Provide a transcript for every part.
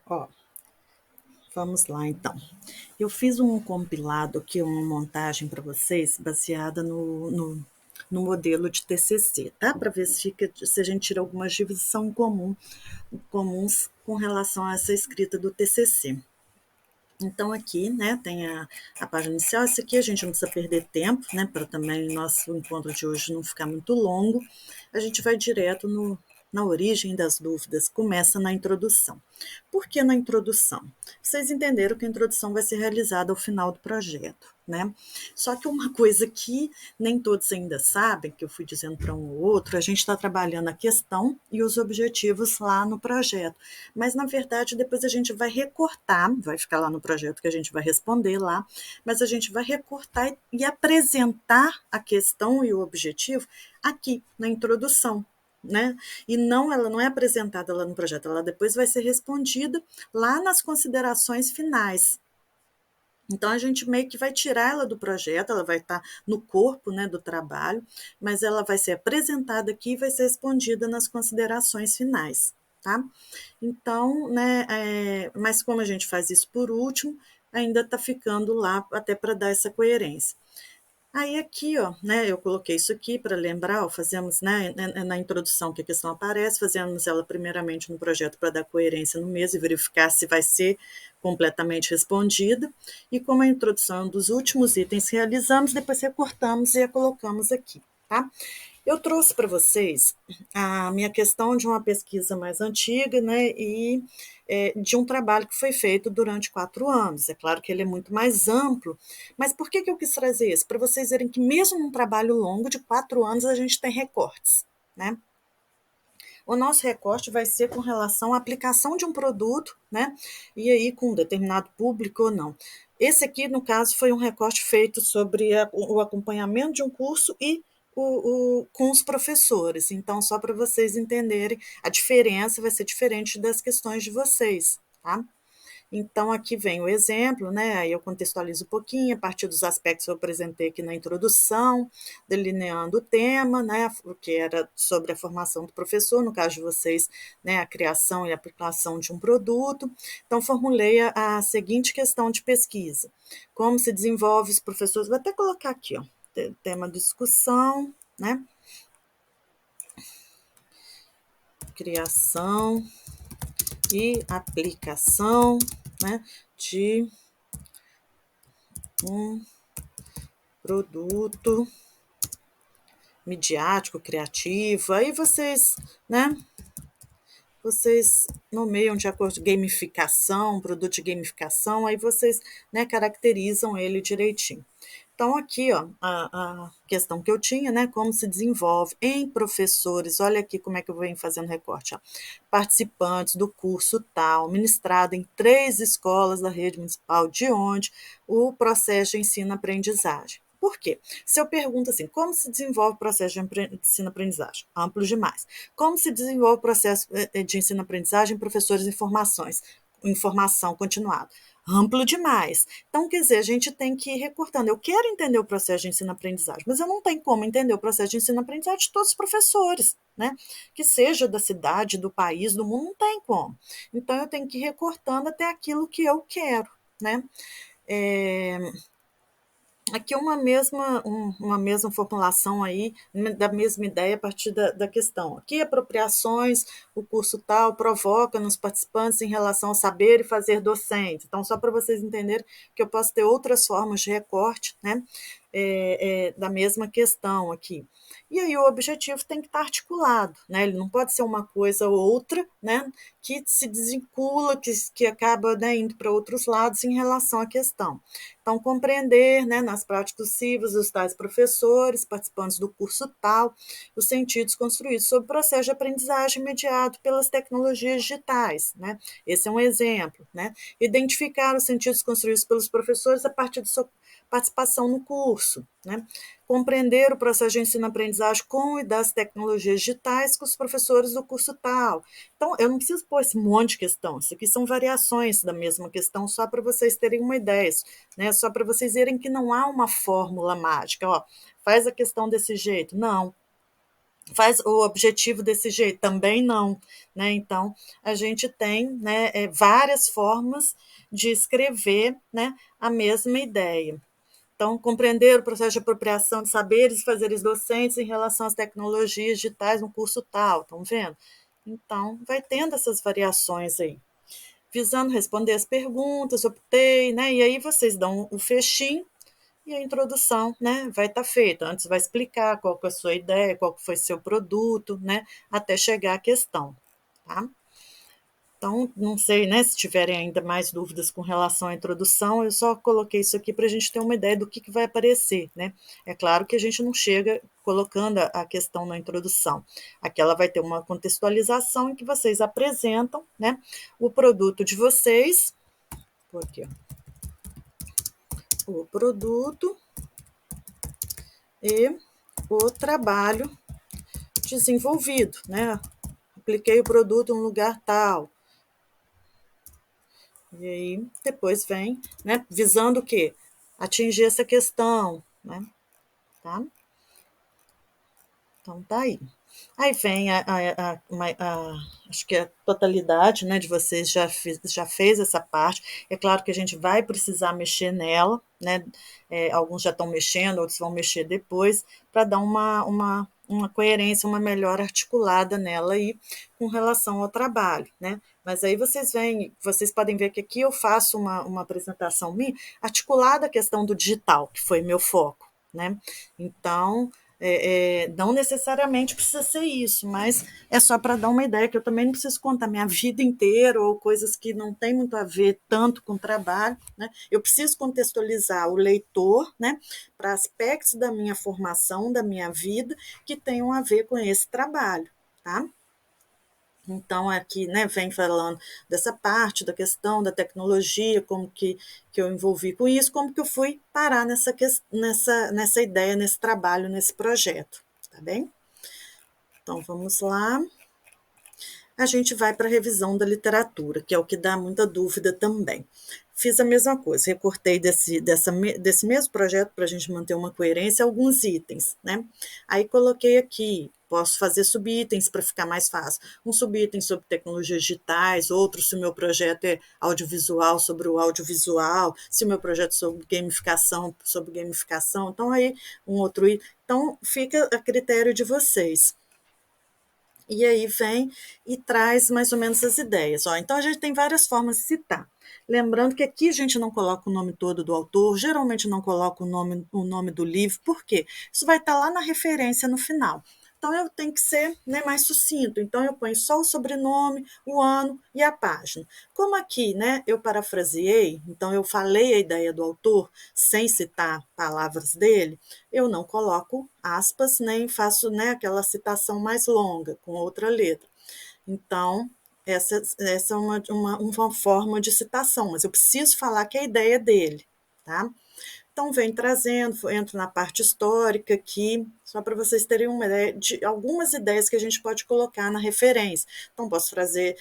Ó, vamos lá então. Eu fiz um compilado aqui, uma montagem para vocês, baseada no modelo de TCC, tá? Para ver se a gente tira algumas divisões comuns com relação a essa escrita do TCC. Então, aqui, né, tem a página inicial. Essa aqui a gente não precisa perder tempo, né, para também o nosso encontro de hoje não ficar muito longo. A gente vai direto na origem das dúvidas, começa na introdução. Por que na introdução? Vocês entenderam que a introdução vai ser realizada ao final do projeto, né? Só que uma coisa que nem todos ainda sabem, que eu fui dizendo para um ou outro, a gente está trabalhando a questão e os objetivos lá no projeto. Mas, na verdade, depois a gente vai recortar, vai ficar lá no projeto que a gente vai responder lá, mas a gente vai recortar e apresentar a questão e o objetivo aqui na introdução, né? E não, ela não é apresentada lá no projeto, ela depois vai ser respondida lá nas considerações finais. Então a gente meio que vai tirar ela do projeto, ela vai estar no corpo, né, do trabalho, mas ela vai ser apresentada aqui e vai ser respondida nas considerações finais, tá? Então, né, mas como a gente faz isso por último, ainda está ficando lá até para dar essa coerência. Aí aqui, ó, né, eu coloquei isso aqui para lembrar, ó, fazemos, né, na introdução que a questão aparece, fazemos ela primeiramente no projeto para dar coerência no mesmo e verificar se vai ser completamente respondida, e como a introdução é um dos últimos itens que realizamos, depois recortamos e a colocamos aqui, tá? Eu trouxe para vocês a minha questão de uma pesquisa mais antiga, né, e de um trabalho que foi feito durante 4 anos. É claro que ele é muito mais amplo, mas por que eu quis trazer isso? Para vocês verem que mesmo num trabalho longo de 4 anos a gente tem recortes, né? O nosso recorte vai ser com relação à aplicação de um produto, né? E aí com um determinado público ou não. Esse aqui, no caso, foi um recorte feito sobre o acompanhamento de um curso e com os professores. Então, só para vocês entenderem, a diferença vai ser diferente das questões de vocês, tá? Então, aqui vem o exemplo, né? Aí eu contextualizo um pouquinho, a partir dos aspectos que eu apresentei aqui na introdução, delineando o tema, né? Que era sobre a formação do professor, no caso de vocês, né? A criação e aplicação de um produto. Então, formulei a seguinte questão de pesquisa: como se desenvolve os professores? Vou até colocar aqui, ó, tema de discussão, né? Criação e aplicação, né? De um produto midiático, criativo, aí vocês, né, vocês nomeiam de acordo com gamificação, produto de gamificação, aí vocês, né, caracterizam ele direitinho. Então, aqui, ó, a questão que eu tinha, né, como se desenvolve em professores, olha aqui como é que eu venho fazendo recorte, ó, participantes do curso tal, ministrado em 3 escolas da rede municipal, de onde o processo de ensino-aprendizagem. Por quê? Se eu pergunto assim, como se desenvolve o processo de ensino-aprendizagem? Amplo demais. Como se desenvolve o processo de ensino-aprendizagem em professores e informação continuada? Amplo demais. Então, quer dizer, a gente tem que ir recortando. Eu quero entender o processo de ensino-aprendizagem, mas eu não tenho como entender o processo de ensino-aprendizagem de todos os professores, né? Que seja da cidade, do país, do mundo, não tem como. Então, eu tenho que ir recortando até aquilo que eu quero, né? É, aqui uma mesma formulação aí, da mesma ideia a partir da questão. Aqui, apropriações, o curso tal provoca nos participantes em relação ao saber e fazer docente. Então, só para vocês entenderem que eu posso ter outras formas de recorte, né, da mesma questão aqui. E aí o objetivo tem que estar articulado, né? Ele não pode ser uma coisa ou outra, né, que se desvincula, que acaba, né, indo para outros lados em relação à questão. Então, compreender, né, nas práticas possíveis, os tais professores, participantes do curso tal, os sentidos construídos sobre o processo de aprendizagem mediado pelas tecnologias digitais, né? Esse é um exemplo, né? Identificar os sentidos construídos pelos professores a partir de sua participação no curso, né? Compreender o processo de ensino-aprendizagem com e das tecnologias digitais com os professores do curso tal. Então, eu não preciso pôr esse monte de questão, isso aqui são variações da mesma questão, só para vocês terem uma ideia, né? Só para vocês verem que não há uma fórmula mágica, ó, faz a questão desse jeito. Não. faz o objetivo desse jeito? Também não, né? Então, a gente tem, né, várias formas de escrever, né, a mesma ideia. Então, compreender o processo de apropriação de saberes e fazeres docentes em relação às tecnologias digitais no curso tal, estão vendo? Então, vai tendo essas variações aí. Visando responder as perguntas, optei, né? E aí vocês dão o fechinho e a introdução, né, vai estar feita. Antes vai explicar qual que é a sua ideia, qual que foi seu produto, né, até chegar à questão, tá? Então, não sei, né, se tiverem ainda mais dúvidas com relação à introdução, eu só coloquei isso aqui para a gente ter uma ideia do que vai aparecer, né? É claro que a gente não chega colocando a questão na introdução. Aqui ela vai ter uma contextualização em que vocês apresentam, né, o produto de vocês, por aqui, ó, o produto e o trabalho desenvolvido, né? Apliquei o produto em um lugar tal. E aí depois vem, né? Visando o quê? Atingir essa questão, né? Tá? Então tá aí. Aí vem acho que a totalidade, né, de vocês já fez essa parte. É claro que a gente vai precisar mexer nela, né? Alguns já estão mexendo, outros vão mexer depois, para dar uma coerência, uma melhor articulada nela aí com relação ao trabalho, né? Mas aí vocês podem ver que aqui eu faço uma apresentação minha articulada à questão do digital, que foi meu foco, né? Então, não necessariamente precisa ser isso, mas é só para dar uma ideia, que eu também não preciso contar minha vida inteira ou coisas que não têm muito a ver tanto com o trabalho, né? Eu preciso contextualizar o leitor, né, para aspectos da minha formação, da minha vida, que tenham a ver com esse trabalho, tá? Então, aqui, né, vem falando dessa parte da questão da tecnologia, como que eu envolvi com isso, como que eu fui parar nessa ideia, nesse trabalho, nesse projeto, tá bem? Então, vamos lá. A gente vai para a revisão da literatura, que é o que dá muita dúvida também. Fiz a mesma coisa, recortei desse mesmo projeto para a gente manter uma coerência, alguns itens, né? Aí coloquei aqui, posso fazer subitens para ficar mais fácil. Um subitem sobre tecnologias digitais, outro se o meu projeto é audiovisual, sobre o audiovisual, se o meu projeto é sobre gamificação, então aí um outro item. Então fica a critério de vocês. E aí vem e traz mais ou menos as ideias. Ó, então a gente tem várias formas de citar. Lembrando que aqui a gente não coloca o nome todo do autor, geralmente não coloca o nome do livro, por quê? Isso vai estar lá na referência no final. Então eu tenho que ser, né, mais sucinto. Então eu ponho só o sobrenome, o ano e a página. Como aqui, né, eu parafraseei, então eu falei a ideia do autor sem citar palavras dele, eu não coloco aspas nem faço, né, aquela citação mais longa com outra letra. Então, essa é uma forma de citação, mas eu preciso falar que é a ideia dele, tá? Então, vem trazendo, entro na parte histórica aqui, só para vocês terem uma ideia de algumas ideias que a gente pode colocar na referência. Então, posso trazer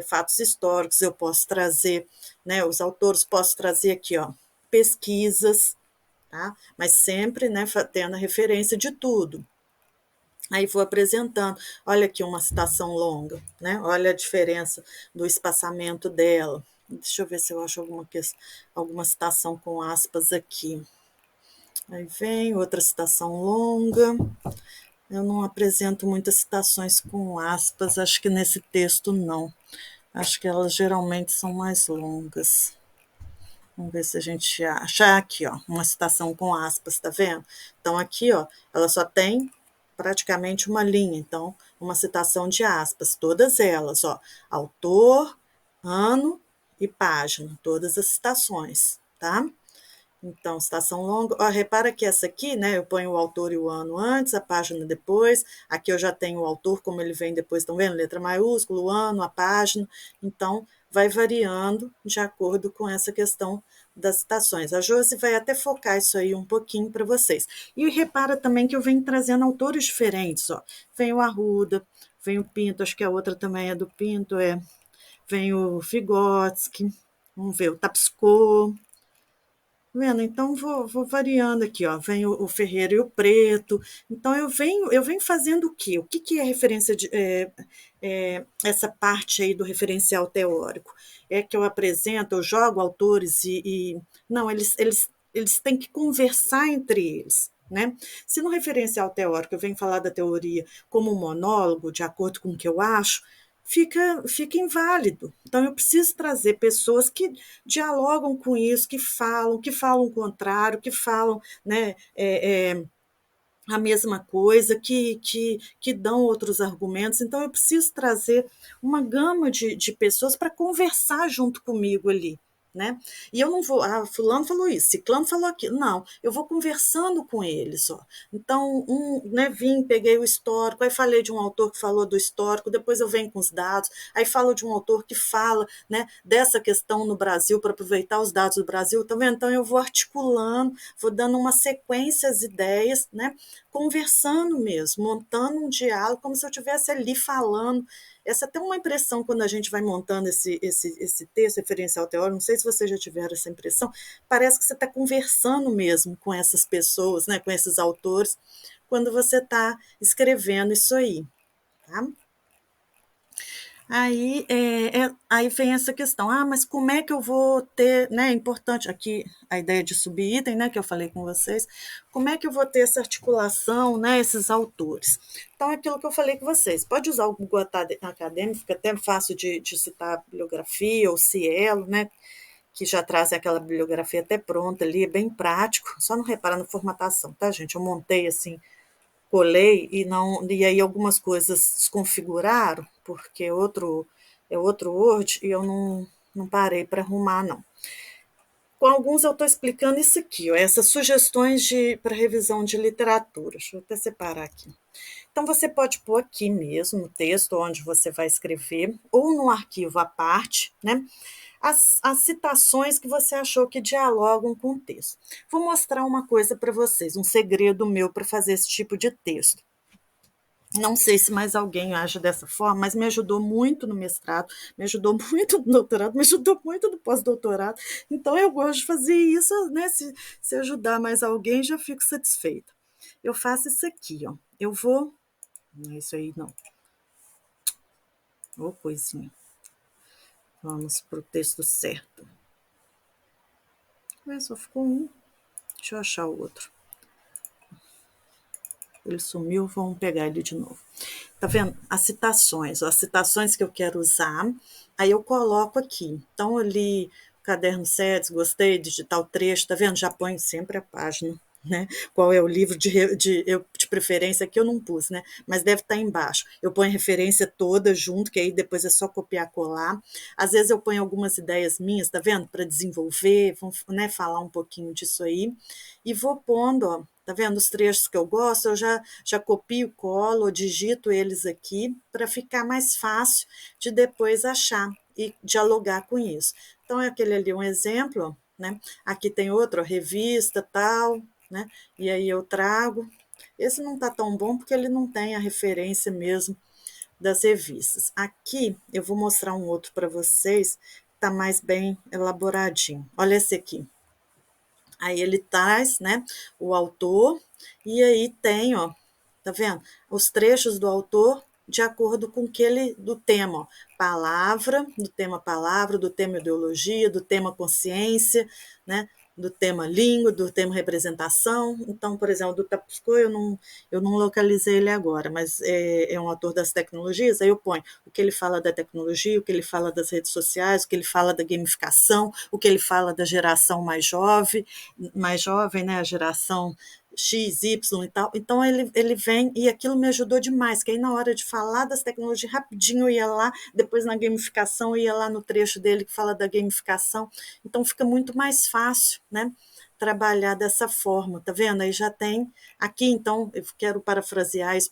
fatos históricos, eu posso trazer, né, os autores, posso trazer aqui, ó, pesquisas, tá? Mas sempre, né, tendo a referência de tudo. Aí vou apresentando, olha aqui uma citação longa, né? Olha a diferença do espaçamento dela. Deixa eu ver se eu acho alguma citação com aspas aqui. Aí vem outra citação longa. Eu não apresento muitas citações com aspas, acho que nesse texto não. Acho que elas geralmente são mais longas. Vamos ver se a gente acha aqui, ó, uma citação com aspas, tá vendo? Então aqui, ó, ela só tem praticamente uma linha, então uma citação de aspas, todas elas, ó, autor, ano e página, todas as citações, tá? Então, citação longa. Ó, repara que essa aqui, né, eu ponho o autor e o ano antes, a página depois. Aqui eu já tenho o autor, como ele vem depois, estão vendo? Letra maiúscula, o ano, a página. Então, vai variando de acordo com essa questão das citações. A Josi vai até focar isso aí um pouquinho para vocês. E repara também que eu venho trazendo autores diferentes, ó. Vem o Arruda, vem o Pinto, acho que a outra também é do Pinto, vem o Vygotsky, vamos ver, o Tapscott, Vendo? Então vou variando aqui, ó. Vem o Ferreira e o Preto. Então eu venho fazendo o quê? O que, que é referência de essa parte aí do referencial teórico? É que eu apresento, eu jogo autores não, eles têm que conversar entre eles. Né? Se no referencial teórico eu venho falar da teoria como um monólogo, de acordo com o que eu acho, fica inválido. Então, eu preciso trazer pessoas que dialogam com isso, que falam o contrário, que falam, né, a mesma coisa, que dão outros argumentos. Então, eu preciso trazer uma gama de pessoas para conversar junto comigo ali. Né? E eu não vou, fulano falou isso, ciclano falou aquilo. Não, eu vou conversando com eles. Ó. Então, né, vim, peguei o histórico, aí falei de um autor que falou do histórico, depois eu venho com os dados, aí falo de um autor que fala, né, dessa questão no Brasil, para aproveitar os dados do Brasil, tá vendo? Então, eu vou articulando, vou dando uma sequência às ideias, né? Conversando mesmo, montando um diálogo, como se eu estivesse ali falando. Essa é até uma impressão quando a gente vai montando esse texto referencial teórico, não sei se vocês já tiveram essa impressão, parece que você está conversando mesmo com essas pessoas, né, com esses autores, quando você está escrevendo isso aí. Tá? Aí vem essa questão, mas como é que eu vou ter, né, é importante aqui a ideia de subitem, né, que eu falei com vocês, como é que eu vou ter essa articulação, né, esses autores? Então, é aquilo que eu falei com vocês, pode usar o Google Acadêmico, fica até fácil de citar a bibliografia, ou Cielo, né, que já traz aquela bibliografia até pronta ali, é bem prático, só não repara na formatação, tá, gente? Eu montei assim, colei e aí algumas coisas desconfiguraram, porque é outro Word e eu não parei para arrumar, não. Com alguns eu estou explicando isso aqui, ó, essas sugestões para revisão de literatura. Deixa eu até separar aqui. Então, você pode pôr aqui mesmo, no texto onde você vai escrever, ou num arquivo à parte, né? As citações que você achou que dialogam com o texto. Vou mostrar uma coisa para vocês, um segredo meu para fazer esse tipo de texto. Não sei se mais alguém age dessa forma, mas me ajudou muito no mestrado, me ajudou muito no doutorado, me ajudou muito no pós-doutorado. Então eu gosto de fazer isso, né? Se ajudar mais alguém, já fico satisfeita. Eu faço isso aqui, ó. Eu vou. Não é isso aí, não. Ô, coisinha. Vamos para o texto certo. Só ficou um. Deixa eu achar o outro. Ele sumiu, vamos pegar ele de novo. Tá vendo? As citações que eu quero usar, aí eu coloco aqui. Então, eu li o caderno SEDES, gostei, digital trecho, tá vendo? Já ponho sempre a página, né? Qual é o livro de preferência, aqui eu não pus, né? Mas deve estar embaixo. Eu ponho a referência toda junto, que aí depois é só copiar, colar. Às vezes eu ponho algumas ideias minhas, tá vendo? Para desenvolver, vamos, né, falar um pouquinho disso aí. E vou pondo, ó, tá vendo? Os trechos que eu gosto, eu já copio, colo, digito eles aqui para ficar mais fácil de depois achar e dialogar com isso. Então, é aquele ali um exemplo, né? Aqui tem outro, revista, tal, né? E aí eu trago. Esse não está tão bom porque ele não tem a referência mesmo das revistas. Aqui eu vou mostrar um outro para vocês, está mais bem elaboradinho. Olha esse aqui. Aí ele traz, né, o autor, e aí tem, ó, tá vendo? Os trechos do autor de acordo com aquele do tema, ó, palavra, do tema ideologia, do tema consciência, né? Do tema língua, do tema representação. Então, por exemplo, do Tapsco eu não localizei ele agora, mas é um autor das tecnologias, aí eu ponho o que ele fala da tecnologia, o que ele fala das redes sociais, o que ele fala da gamificação, o que ele fala da geração mais jovem, né, a geração X, Y e tal. Então ele vem e aquilo me ajudou demais, que aí na hora de falar das tecnologias, rapidinho eu ia lá, depois na gamificação eu ia lá no trecho dele que fala da gamificação. Então fica muito mais fácil, né? Trabalhar dessa forma, tá vendo? Aí já tem aqui, então, eu quero parafrasear isso,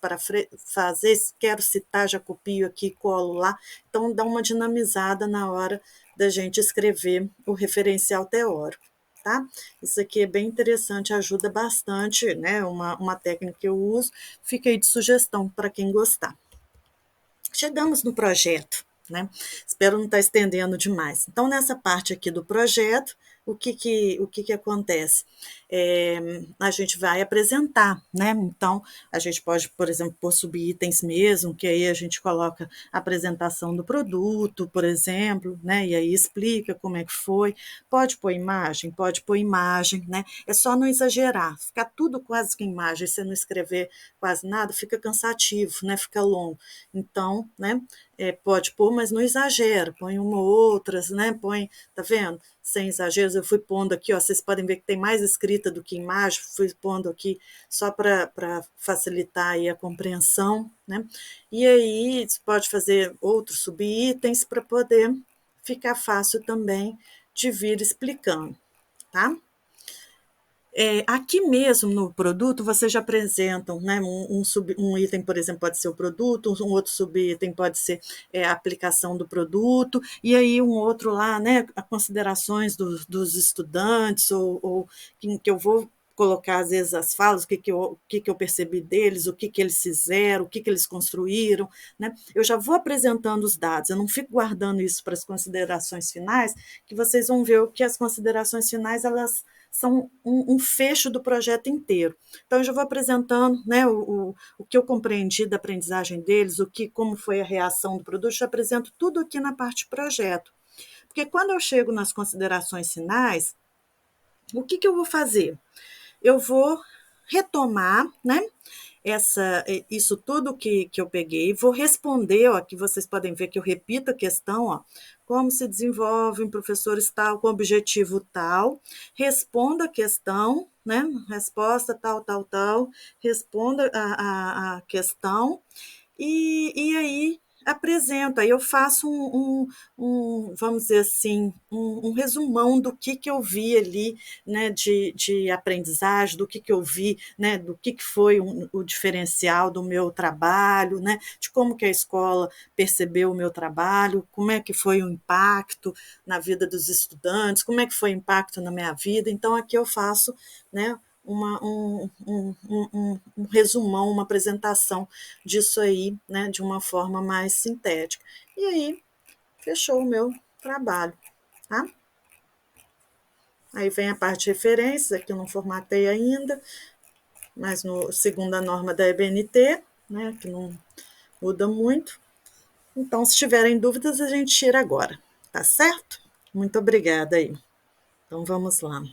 fazer, quero citar, já copio aqui, colo lá. Então, dá uma dinamizada na hora da gente escrever o referencial teórico. Tá? Isso aqui é bem interessante, ajuda bastante, né? Uma técnica que eu uso, fica aí de sugestão para quem gostar. Chegamos no projeto, né? Espero não estar estendendo demais. Então, nessa parte aqui do projeto, o que acontece? A gente vai apresentar, né? Então, a gente pode, por exemplo, pôr subitens mesmo, que aí a gente coloca a apresentação do produto, por exemplo, né? E aí explica como é que foi. Pode pôr imagem, né? É só não exagerar, ficar tudo quase que imagem, você não escrever quase nada, fica cansativo, né? Fica longo. Então, né? Pode pôr, mas não exagera, põe uma ou outras, né? Põe, tá vendo? Sem exageros, eu fui pondo aqui, ó, vocês podem ver que tem mais escrita do que imagem, fui pondo aqui só para facilitar aí a compreensão, né? E aí você pode fazer outros subitens para poder ficar fácil também de vir explicando, tá? Aqui mesmo no produto, vocês já apresentam, né, um item, por exemplo, pode ser o produto, um outro subitem pode ser a aplicação do produto, e aí um outro lá, né, as considerações dos estudantes, ou que eu vou colocar, às vezes, as falas, o que eu percebi deles, o que eles fizeram, o que eles construíram, né? Eu já vou apresentando os dados, eu não fico guardando isso para as considerações finais, que vocês vão ver que as considerações finais, elas são um fecho do projeto inteiro. Então, eu já vou apresentando, né, o que eu compreendi da aprendizagem deles, como foi a reação do produto, já apresento tudo aqui na parte projeto. Porque quando eu chego nas considerações finais, o que eu vou fazer? Eu vou retomar, né, isso tudo que eu peguei, vou responder, ó, que vocês podem ver que eu repito a questão, ó, como se desenvolvem professores tal, com objetivo tal, responda a questão, né, resposta tal, tal, tal, responda a questão, e aí apresento, aí eu faço vamos dizer assim, um resumão do que eu vi ali, né, de aprendizagem, do que eu vi, né, do que foi o diferencial do meu trabalho, né, de como que a escola percebeu o meu trabalho, como é que foi o impacto na vida dos estudantes, como é que foi o impacto na minha vida. Então, aqui eu faço, né, um resumão, uma apresentação disso aí, né, de uma forma mais sintética. E aí, fechou o meu trabalho, tá? Aí vem a parte de referências, aqui eu não formatei ainda, mas segundo a norma da EBNT, né, que não muda muito. Então, se tiverem dúvidas, a gente tira agora, tá certo? Muito obrigada aí. Então, vamos lá.